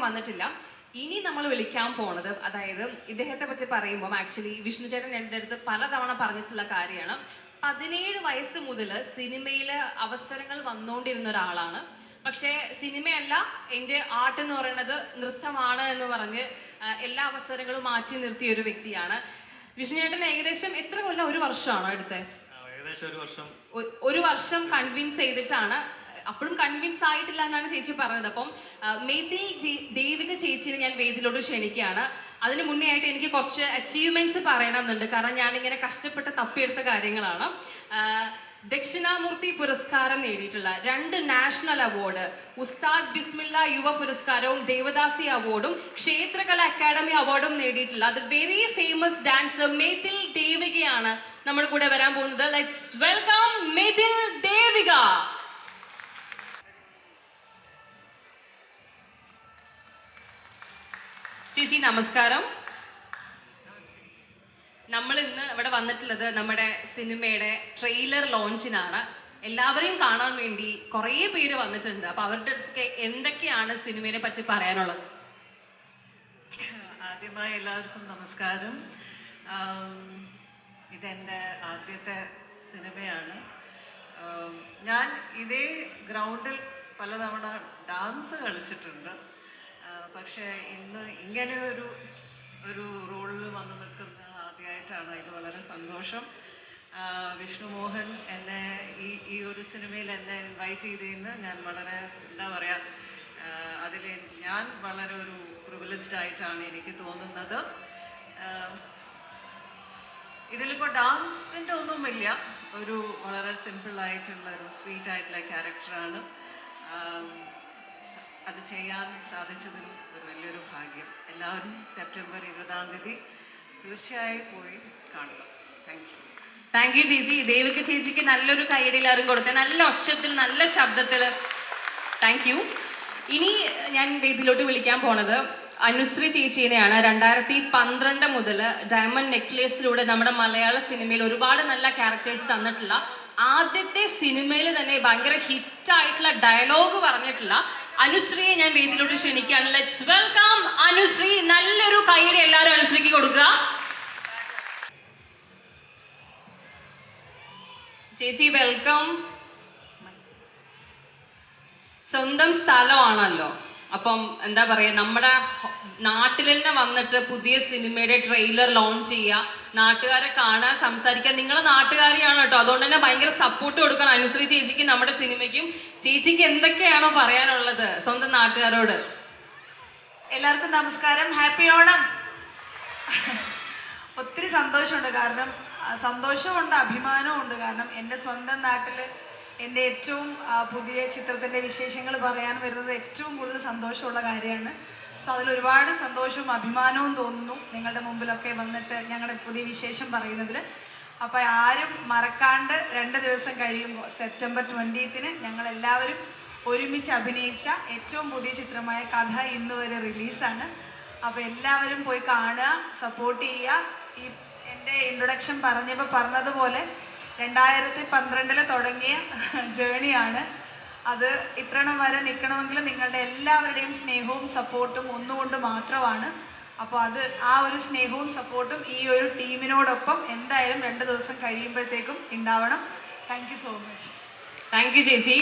വന്നിട്ടില്ല. ഇനി നമ്മൾ വിളിക്കാൻ പോണത്, അതായത് ഇദ്ദേഹത്തെ പറ്റി പറയുമ്പോൾ ആക്ച്വലി വിഷ്ണു ചേട്ടൻ എൻ്റെ അടുത്ത് പലതവണ പറഞ്ഞിട്ടുള്ള കാര്യമാണ്. 17 വയസ്സ് മുതൽ സിനിമയിൽ അവസരങ്ങൾ വന്നുകൊണ്ടിരുന്ന ഒരാളാണ്. പക്ഷേ സിനിമയല്ല എൻ്റെ ആർട്ട് എന്ന് പറയുന്നത് നൃത്തമാണ് എന്ന് പറഞ്ഞ് എല്ലാ അവസരങ്ങളും മാറ്റി നിർത്തിയ ഒരു വ്യക്തിയാണ് വിഷ്ണു ചേട്ടൻ. ഏകദേശം എത്ര കൊല്ലം, ഒരു വർഷമാണോ എടുത്തത്? ഏകദേശം ഒരു വർഷം കൺവിൻസ് ചെയ്തിട്ടാണ്. അപ്പോഴും കൺവിൻസ് ആയിട്ടില്ല എന്നാണ് ചേച്ചി പറഞ്ഞത്. അപ്പം മെയ്തിൽ ദേവിക ചേച്ചിനെ ഞാൻ വേദിയിലോട്ട് ക്ഷണിക്കുകയാണ്. അതിന് മുന്നേ ആയിട്ട് എനിക്ക് കുറച്ച് അച്ചീവ്മെന്റ്സ് പറയണമെന്നുണ്ട്, കാരണം ഞാനിങ്ങനെ കഷ്ടപ്പെട്ട് തപ്പിയെടുത്ത കാര്യങ്ങളാണ്. ദക്ഷിണാമൂർത്തി പുരസ്കാരം നേടിയിട്ടുള്ള 2 നാഷണൽ അവാർഡ്, ഉസ്താദ് ബിസ്മില്ല യുവ പുരസ്കാരവും ദേവദാസി അവാർഡും ക്ഷേത്രകല അക്കാദമി അവാർഡും നേടിയിട്ടുള്ള അത് വെരി ഫേമസ് ഡാൻസർ മെയ്തിൽ ദേവികയാണ് നമ്മുടെ കൂടെ വരാൻ പോകുന്നത്. Let's welcome Methil Devika. ചേച്ചി നമസ്കാരം. നമ്മൾ ഇന്ന് ഇവിടെ വന്നിട്ടുള്ളത് നമ്മുടെ സിനിമയുടെ ട്രെയിലർ ലോഞ്ചിനാണ്. എല്ലാവരെയും കാണാൻ വേണ്ടി കുറേ പേര് വന്നിട്ടുണ്ട്. അപ്പൊ അവരുടെ അടുത്ത് എന്തൊക്കെയാണ് സിനിമയെ പറ്റി പറയാനുള്ളത്? ആദ്യമായി എല്ലാവർക്കും നമസ്കാരം. ഇതെൻ്റെ ആദ്യത്തെ സിനിമയാണ്. ഞാൻ ഇതേ ഗ്രൗണ്ടിൽ പലതവണ ഡാൻസ് കളിച്ചിട്ടുണ്ട്. പക്ഷേ ഇന്ന് ഇങ്ങനെ ഒരു റോളിൽ വന്ന് നിൽക്കുന്ന ആദ്യമായിട്ടാണ്. അതിൽ വളരെ സന്തോഷം. വിഷ്ണു മോഹൻ എന്നെ ഈ ഒരു സിനിമയിൽ എന്നെ ഇൻവൈറ്റ് ചെയ്തതിന് ഞാൻ വളരെ എന്താ പറയുക, അതിൽ ഞാൻ വളരെ ഒരു പ്രിവിലേജ്ഡ് ആയിട്ടാണ് എനിക്ക് തോന്നുന്നത്. ഇതിലിപ്പോൾ ഡാൻസിൻ്റെ ഒന്നുമില്ല, ഒരു വളരെ സിമ്പിളായിട്ടുള്ള ഒരു സ്വീറ്റ് ആയിട്ടുള്ള ക്യാരക്ടറാണ്. അത് ചെയ്യാൻ സാധിച്ചതിൽ ഒരു വലിയൊരു ഭാഗ്യം. എല്ലാവരും സെപ്റ്റംബർ 20-ാം തീയതി തീർച്ചയായും പോയി കാണണം. താങ്ക് യു ചേച്ചി. ദേവിക ചേച്ചിക്ക് നല്ലൊരു കൈയടി എല്ലാവരും കൊടുത്തേ, നല്ല ഒച്ചത്തിൽ നല്ല ശബ്ദത്തിൽ. Thank you. ഇനി ഞാൻ വേദിയിലോട്ട് വിളിക്കാൻ പോണത് അനുശ്രീ ചേച്ചീനെയാണ്. 2012 മുതൽ ഡയമണ്ട് നെക്ലേസിലൂടെ നമ്മുടെ മലയാള സിനിമയിൽ ഒരുപാട് നല്ല ക്യാരക്ടേഴ്സ് തന്നിട്ടുള്ള, ആദ്യത്തെ സിനിമയിൽ തന്നെ ഭയങ്കര ഹിറ്റായിട്ടുള്ള ഡയലോഗ് പറഞ്ഞിട്ടുള്ള അനുശ്രീയെ ഞാൻ വേദിയിലോട്ട് ക്ഷണിക്കുകയാണ്. Let's welcome Anusree. നല്ലൊരു കൈയടി എല്ലാവരും അനുശ്രീക്ക് കൊടുക്കുക. ചേച്ചി വെൽക്കം. സ്വന്തം സ്ഥലമാണല്ലോ, അപ്പം എന്താ പറയുക, നമ്മുടെ നാട്ടിൽ തന്നെ വന്നിട്ട് പുതിയ സിനിമയുടെ ട്രെയിലർ ലോഞ്ച് ചെയ്യുക, നാട്ടുകാരെ കാണാൻ, സംസാരിക്കാൻ. നിങ്ങളെ നാട്ടുകാരിയാണ് കേട്ടോ, അതുകൊണ്ട് തന്നെ ഭയങ്കര സപ്പോർട്ട് കൊടുക്കണം അനുശ്രീ ചേച്ചിക്ക്, നമ്മുടെ സിനിമയ്ക്കും. ചേച്ചിക്ക് എന്തൊക്കെയാണോ പറയാനുള്ളത് സ്വന്തം നാട്ടുകാരോട്? എല്ലാവർക്കും നമസ്കാരം, ഹാപ്പി ഓണം. ഒത്തിരി സന്തോഷമുണ്ട്, കാരണം സന്തോഷമുണ്ട്, അഭിമാനമുണ്ട്. കാരണം എൻ്റെ സ്വന്തം നാട്ടിൽ എൻ്റെ ഏറ്റവും പുതിയ ചിത്രത്തിൻ്റെ വിശേഷങ്ങൾ പറയാൻ വരുന്നത് ഏറ്റവും കൂടുതൽ സന്തോഷമുള്ള കാര്യമാണ്. സോ അതിലൊരുപാട് സന്തോഷവും അഭിമാനവും തോന്നുന്നു നിങ്ങളുടെ മുമ്പിലൊക്കെ വന്നിട്ട് ഞങ്ങളുടെ പുതിയ വിശേഷം പറയുന്നതിൽ. അപ്പോൾ ആരും മറക്കാണ്ട് 2 ദിവസം കഴിയുമ്പോൾ സെപ്റ്റംബർ 20-ന് ഞങ്ങളെല്ലാവരും ഒരുമിച്ച് അഭിനയിച്ച ഏറ്റവും പുതിയ ചിത്രമായ കഥ ഇന്ന് വരെ റിലീസാണ്. അപ്പോൾ എല്ലാവരും പോയി കാണുക, സപ്പോർട്ട് ചെയ്യുക. ഈ എൻ്റെ ഇൻട്രൊഡക്ഷൻ പറഞ്ഞതുപോലെ 2012 തുടങ്ങിയ ജേണിയാണ്. അത് ഇത്രണം വരെ നിൽക്കണമെങ്കിൽ നിങ്ങളുടെ എല്ലാവരുടെയും സ്നേഹവും സപ്പോർട്ടും ഒന്നുകൊണ്ട് മാത്രമാണ്. അപ്പോൾ ആ ഒരു സ്നേഹവും സപ്പോർട്ടും ഈ ഒരു ടീമിനോടൊപ്പം എന്തായാലും 2 ദിവസം കഴിയുമ്പോഴത്തേക്കും ഉണ്ടാവണം. Thank you so much. Thank you ചേച്ചി.